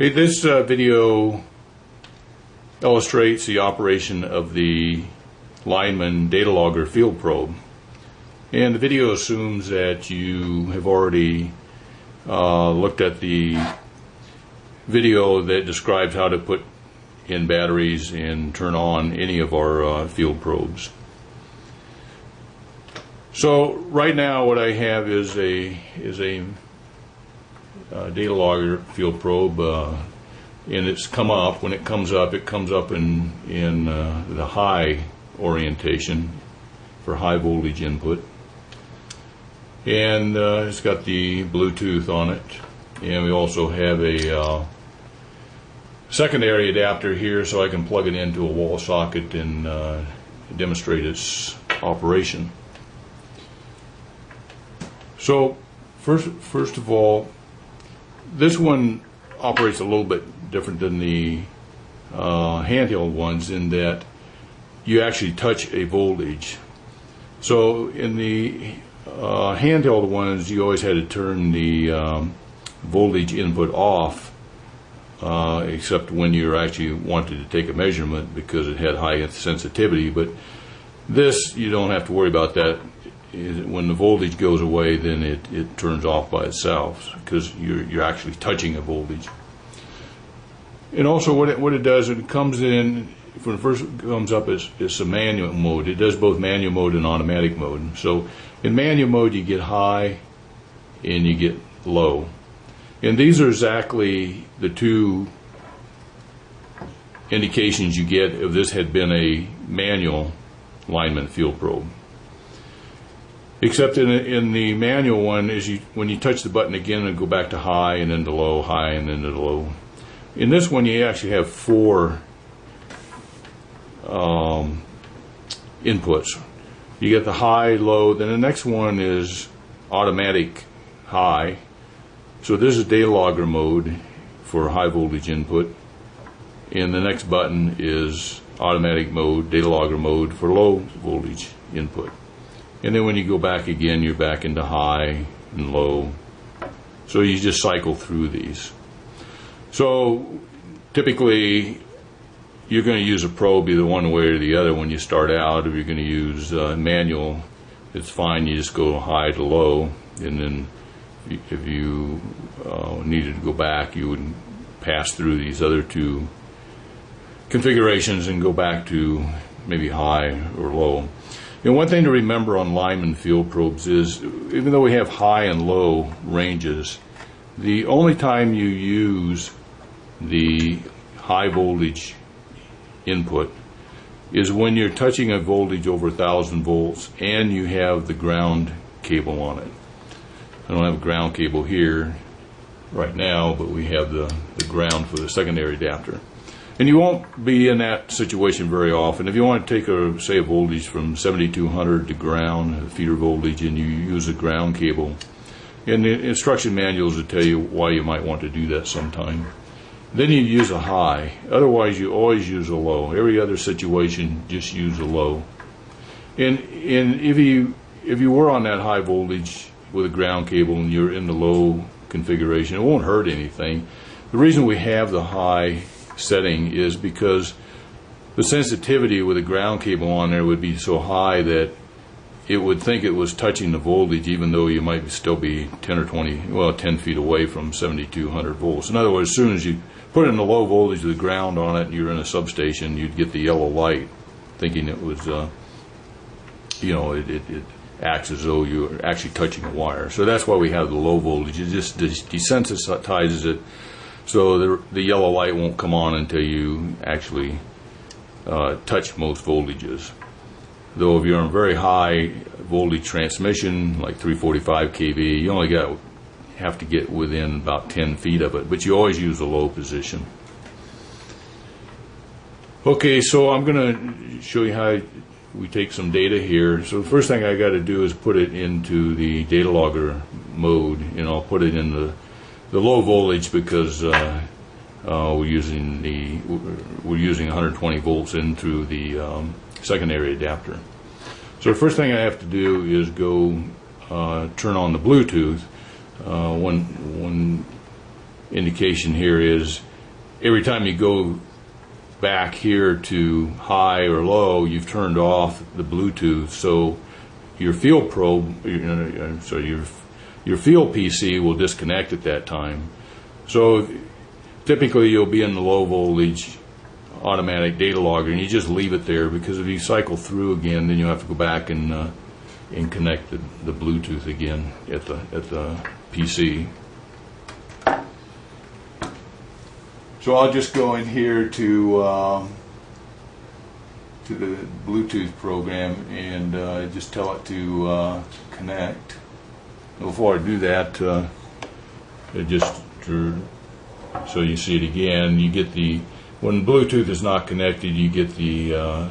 Hey, this video illustrates the operation of the Lineman Datalogger field probe. And the video assumes that you have already looked at the video that describes how to put in batteries and turn on any of our field probes. So right now what I have is a Datalogger field probe, and it's come up. When it comes up in the high orientation for high voltage input, and it's got the Bluetooth on it, and we also have a secondary adapter here so I can plug it into a wall socket and demonstrate its operation. So first of all, this one operates a little bit different than the handheld ones in that you actually touch a voltage. So in the handheld ones, you always had to turn the voltage input off, except when you actually wanted to take a measurement because it had high sensitivity. But this, you don't have to worry about that. When the voltage goes away, then it turns off by itself because you're actually touching a voltage. And also what it does, it comes in, when it first comes up, it's a manual mode. It does both manual mode and automatic mode. So in manual mode you get high and you get low. And these are exactly the two indications you get if this had been a manual Lineman field probe. Except in the manual one, when you touch the button again, it'll go back to high and then to low, high and then to low. In this one, you actually have four inputs. You get the high, low, then the next one is automatic high. So this is Datalogger mode for high voltage input. And the next button is automatic mode, Datalogger mode for low voltage input. And then when you go back again, you're back into high and low. So you just cycle through these. So typically you're going to use a probe either one way or the other when you start out. If you're going to use manual, it's fine. You just go high to low, and then if you needed to go back, you would pass through these other two configurations and go back to maybe high or low. And one thing to remember on Lineman field probes is, even though we have high and low ranges, the only time you use the high voltage input is when you're touching a voltage over 1,000 volts and you have the ground cable on it. I don't have a ground cable here right now, but we have the ground for the secondary adapter. And you won't be in that situation very often. If you want to take say a voltage from 7200 to ground, a feeder voltage, and you use a ground cable, and the instruction manuals will tell you why you might want to do that sometime. Then you use a high. Otherwise, you always use a low. Every other situation, just use a low. And if you were on that high voltage with a ground cable and you're in the low configuration, it won't hurt anything. The reason we have the high setting is because the sensitivity with a ground cable on there would be so high that it would think it was touching the voltage, even though you might still be 10 feet away from 7200 volts. In other words, as soon as you put it in the low voltage with the ground on it and you're in a substation, you'd get the yellow light thinking it was it acts as though you're actually touching a wire. So that's why we have the low voltage. It just desensitizes it, so the yellow light won't come on until you actually touch most voltages. Though if you're on very high voltage transmission, like 345 kV, you only have to get within about 10 feet of it, but you always use the low position. Okay, so I'm going to show you how we take some data here. So the first thing I got to do is put it into the Datalogger mode, and I'll put it in the low voltage because we're using 120 volts in through the secondary adapter. So the first thing I have to do is go turn on the Bluetooth. One indication here is every time you go back here to high or low, you've turned off the Bluetooth, so your field probe, so your field PC will disconnect at that time. So typically you'll be in the low voltage automatic data logger, and you just leave it there, because if you cycle through again, then you have to go back and connect the Bluetooth again at the PC. So I'll just go in here to the Bluetooth program and just tell it to connect. Before I do that, so you see it again, you get when Bluetooth is not connected, you get the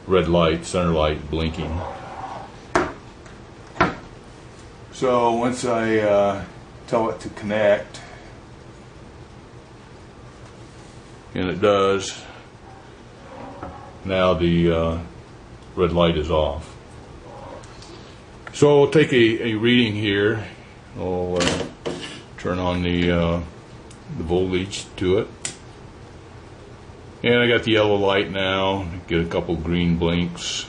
red light, center light blinking. So once I tell it to connect, and it does, now the red light is off. So we'll take a reading here. I'll turn on the voltage to it. And I got the yellow light now, get a couple green blinks.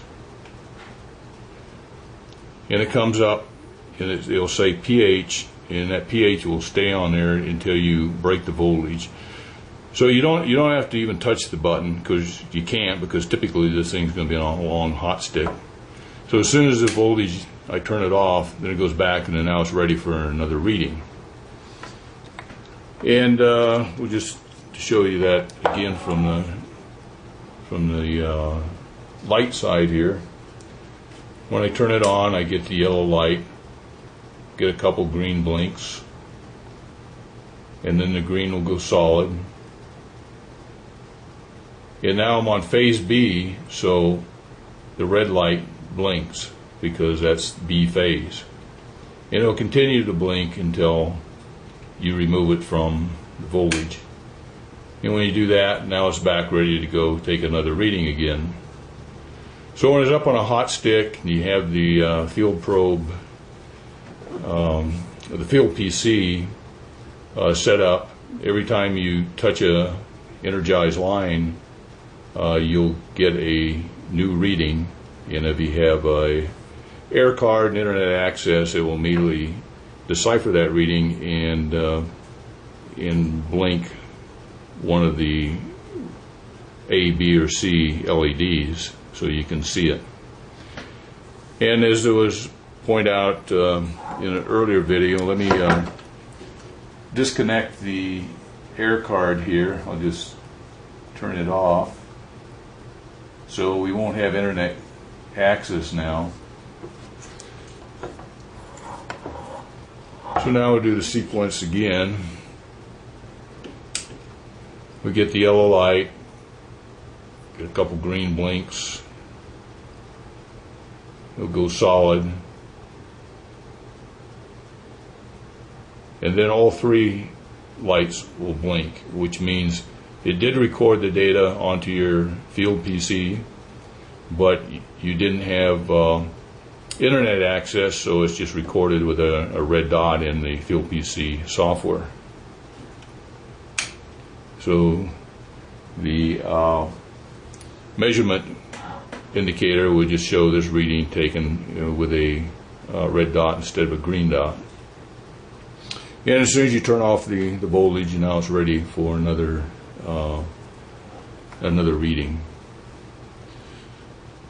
And it comes up, and it'll say pH, and that pH will stay on there until you break the voltage. So you don't have to even touch the button, because you can't, because typically this thing's going to be on a long hot stick. So as soon as the voltage, I turn it off, then it goes back, and then now it's ready for another reading. And we'll just show you that again from the light side here. When I turn it on, I get the yellow light, get a couple green blinks, and then the green will go solid. And now I'm on phase B, so the red light blinks, because that's B phase. And it'll continue to blink until you remove it from the voltage. And when you do that, now it's back ready to go take another reading again. So when it's up on a hot stick, you have the field probe, the field PC set up. Every time you touch a energized line, you'll get a new reading. And if you have a air card and internet access, it will immediately decipher that reading and blink one of the A, B, or C LEDs so you can see it. And as it was pointed out in an earlier video, let me disconnect the air card here. I'll just turn it off, so we won't have internet access now. So now we'll do the sequence again. We get the yellow light, get a couple green blinks, it'll go solid, and then all three lights will blink, which means it did record the data onto your field PC, but you didn't have internet access, so it's just recorded with a red dot in the field PC software. So the measurement indicator would just show this reading taken with a red dot instead of a green dot. And as soon as you turn off the voltage, now it's ready for another reading.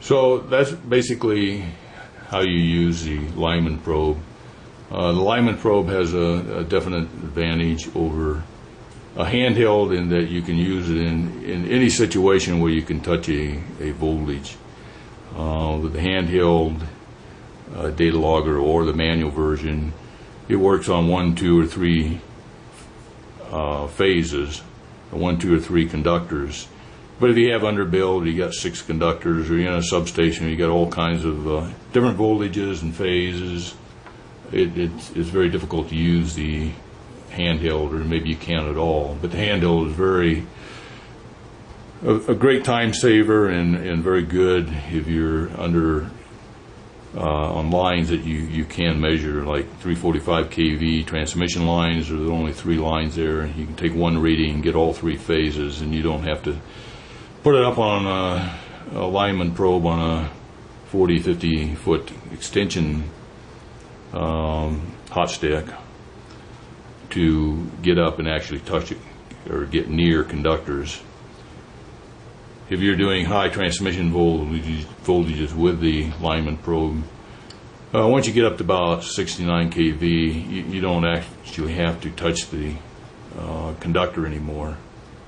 So that's basically how you use the Lineman probe. The Lineman probe has a definite advantage over a handheld in that you can use it in any situation where you can touch a voltage. With the handheld Datalogger or the manual version, it works on 1, 2, or 3 phases, 1, 2, or 3 conductors. But if you have underbuild, you got 6 conductors, or you're in a substation, you got all kinds of different voltages and phases. It's very difficult to use the handheld, or maybe you can't at all. But the handheld is a great time saver and very good if you're under on lines that you can measure, like 345 kV transmission lines. There are only 3 lines there. You can take one reading and get all 3 phases, and you don't have to put it up on a Lineman probe on a 40, 50 foot extension hot stick to get up and actually touch it or get near conductors. If you're doing high transmission voltages with the Lineman probe, once you get up to about 69 kV, you don't actually have to touch the conductor anymore.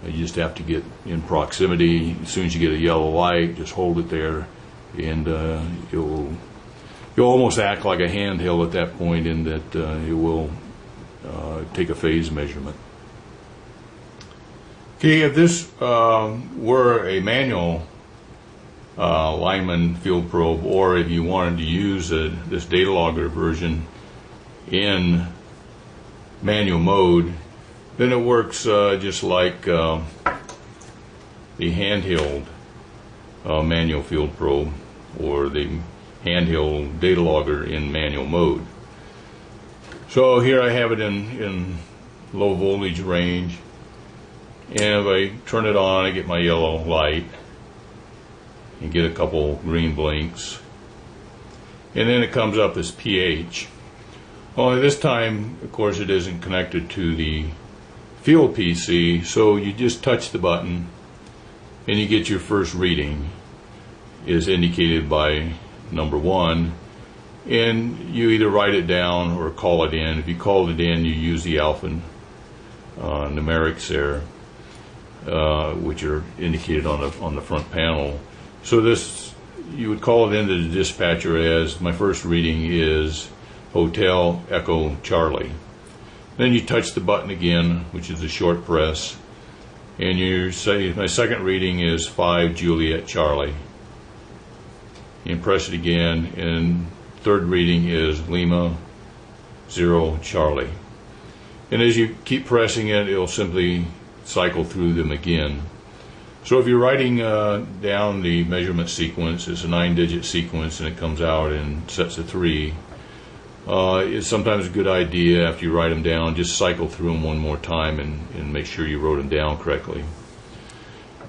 You just have to get in proximity. As soon as you get a yellow light, just hold it there, and you'll almost act like a handheld at that point, in that it will take a phase measurement. Okay, if this were a manual Lineman field probe, or if you wanted to use this Datalogger version in manual mode, then it works just like the handheld manual field probe, or the handheld Datalogger in manual mode. So here I have it in low voltage range, and if I turn it on, I get my yellow light and get a couple green blinks, and then it comes up as pH. Only this time, of course, it isn't connected to the field PC, so you just touch the button and you get your first reading, is indicated by number 1, and you either write it down or call it in. If you call it in, you use the alpha numerics there, which are indicated on the front panel. So this, you would call it into the dispatcher as, my first reading is Hotel Echo Charlie. Then you touch the button again, which is a short press, and you say, my second reading is 5 Juliet Charlie. You press it again, and third reading is Lima 0 Charlie. And as you keep pressing it, it'll simply cycle through them again. So if you're writing down the measurement sequence, it's a 9-digit sequence, and it comes out in sets of 3. It's sometimes a good idea, after you write them down, just cycle through them one more time and make sure you wrote them down correctly.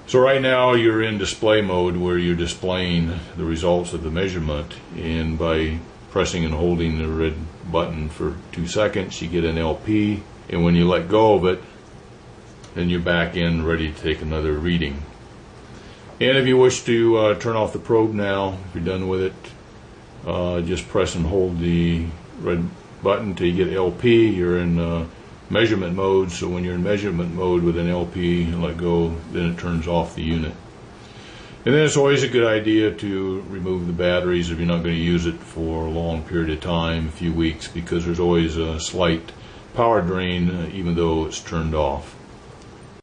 So right now you're in display mode, where you're displaying the results of the measurement, and by pressing and holding the red button for 2 seconds, you get an LP, and when you let go of it, then you're back in, ready to take another reading. And if you wish to turn off the probe now, if you're done with it, just press and hold the red button till you get LP. You're in measurement mode, so when you're in measurement mode with an LP and let go, then it turns off the unit. And then it's always a good idea to remove the batteries if you're not going to use it for a long period of time, a few weeks, because there's always a slight power drain even though it's turned off.